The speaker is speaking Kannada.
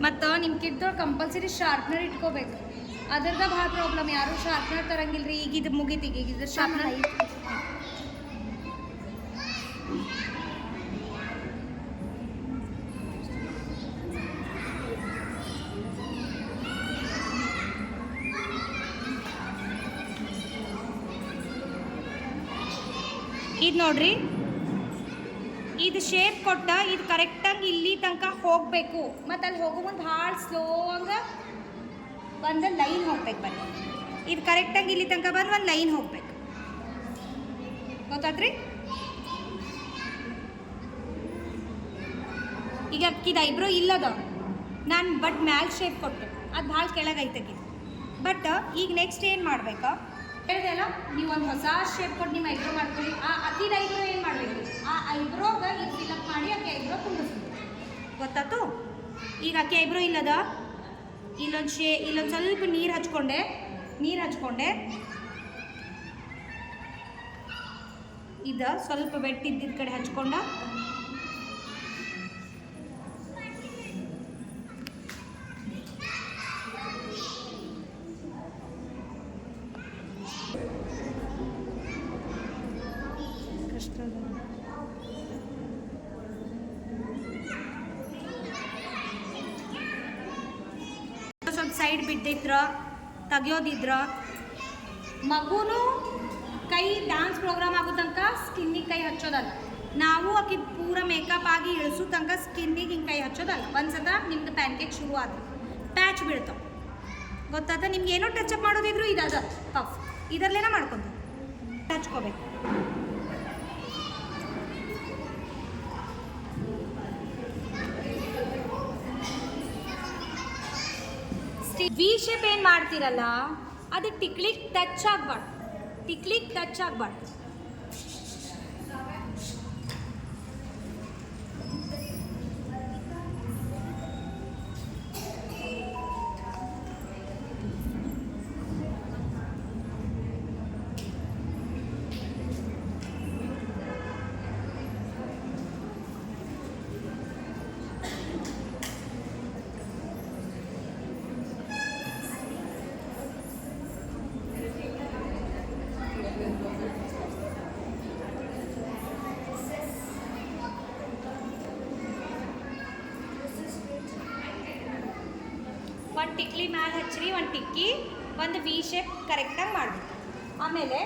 ಮತ್ತು ನಿಮ್ಮ ಕಿಡ್ದೊಳಗೆ ಕಂಪಲ್ಸರಿ ಶಾರ್ಪ್ನರ್ ಇಟ್ಕೋಬೇಕು. ಅದ್ರದ ಭಾಳ ಪ್ರಾಬ್ಲಮ್, ಯಾರು ಶಾರ್ಪ್ನರ್ ತರಂಗಿಲ್ಲ ರೀ. ಈಗ ಇದು ಮುಗಿತೀಗ, ಈಗ ಇದ್ರ ಶಾರ್ಪ್ನರ್ ಇದು ನೋಡ್ರಿ, ಇದು ಶೇಪ್ ಕೊಟ್ಟ ಇದು ಕರೆಕ್ಟಾಗಿ ಇಲ್ಲಿ ತನಕ ಹೋಗಬೇಕು. ಮತ್ತು ಅಲ್ಲಿ ಹೋಗೋ ಮುಂದೆ ಭಾಳ ಸ್ಲೋ ಹಂಗೆ ಒಂದು ಲೈನ್ ಹೋಗ್ಬೇಕು. ಬನ್ನಿ, ಇದು ಕರೆಕ್ಟಾಗಿ ಇಲ್ಲಿ ತನಕ ಬಂದು ಒಂದು ಲೈನ್ ಹೋಗ್ಬೇಕು. ಗೊತ್ತಾತ್ರಿ? ಈಗ ಇದು ಐಬ್ರೋ ಇಲ್ಲದ ನಾನು ಬಟ್ ಮ್ಯಾಲ್ ಶೇಪ್ ಕೊಟ್ಟೆ, ಅದು ಭಾಳ ಕೆಳಗೈತಗಿ. ಬಟ್ ಈಗ ನೆಕ್ಸ್ಟ್ ಏನು ಮಾಡ್ಬೇಕಾ ಹೇಳಿದೆ ಅಲ್ಲ, ನೀವು ಒಂದು ಹೊಸ ಶೇಪ್ ಕೊಟ್ಟು ನಿಮ್ಮ ಐಬ್ರೋ ಮಾಡ್ಕೊಳ್ಳಿ. ಆ ಅತಿದ ಐಬ್ರೋ ಏನು ಮಾಡಬೇಕು, ಆ ಐಬ್ರೋಗ ಇದು ಫಿಲಪ್ ಮಾಡಿ ಆಕೆ ಐಬ್ರೋ ತುಂಬಿಸ್ಬೇಕು. ಗೊತ್ತಾಯ್ತು? ಈಗ ಆಕೆ ಐಬ್ರೋ ಇಲ್ಲದ ಇಲ್ಲೊಂದು ಸ್ವಲ್ಪ ನೀರು ಹಚ್ಕೊಂಡೆ ಇದು ಸ್ವಲ್ಪ ಬೆಟ್ಟಿದ್ದಿದ್ದ ಕಡೆ ಹಚ್ಕೊಂಡ ಸ್ವಲ್ಪ ಸೈಡ್ ಬಿದ್ದಿದ್ರ ತೆಗಿಯೋದಿದ್ರ ಮಗುನು ಕೈ ಡ್ಯಾನ್ಸ್ ಪ್ರೋಗ್ರಾಮ್ ಆಗೋ ತನಕ ಸ್ಕಿನ್ನಿಗೆ ಕೈ ಹಚ್ಚೋದಲ್ಲ. ನಾವು ಆಕಿ ಪೂರ ಮೇಕಪ್ ಆಗಿ ಇಳಿಸೋ ತನಕ ಸ್ಕಿನ್ನಿಗೆ ಹಿಂಗೆ ಕೈ ಹಚ್ಚೋದಲ್ಲ. ಒಂದ್ಸತ ನಿಮ್ದು ಪ್ಯಾನ್ಕೇಕ್ ಶುರು ಆದ್ರೆ ಪ್ಯಾಚ್ ಬೀಳ್ತಾವೆ. ಗೊತ್ತಾದ? ನಿಮ್ಗೆ ಏನೋ ಟಚಪ್ ಮಾಡೋದಿದ್ರು ಇದಾದ ಪಫ್ ಇದರಲ್ಲೇನ ಮಾಡ್ಕೊಂತ ಹಚ್ಕೋಬೇಕು. ವಿ ಶೇಪ್ ಏನು ಮಾಡ್ತೀರಲ್ಲ ಅದು ಟಿಕ್ಲಿಗೆ ಟಚ್ ಆಗಬಾರ್ದು. ಒಂದು ಟಿಕ್ಲಿ ಮ್ಯಾಲೆ ಹಚ್ಚಿರಿ, ಒಂದು ಟಿಕ್ಕಿ, ಒಂದು ವಿ ಶೇಪ್ ಕರೆಕ್ಟಾಗಿ ಮಾಡಬೇಕು. ಆಮೇಲೆ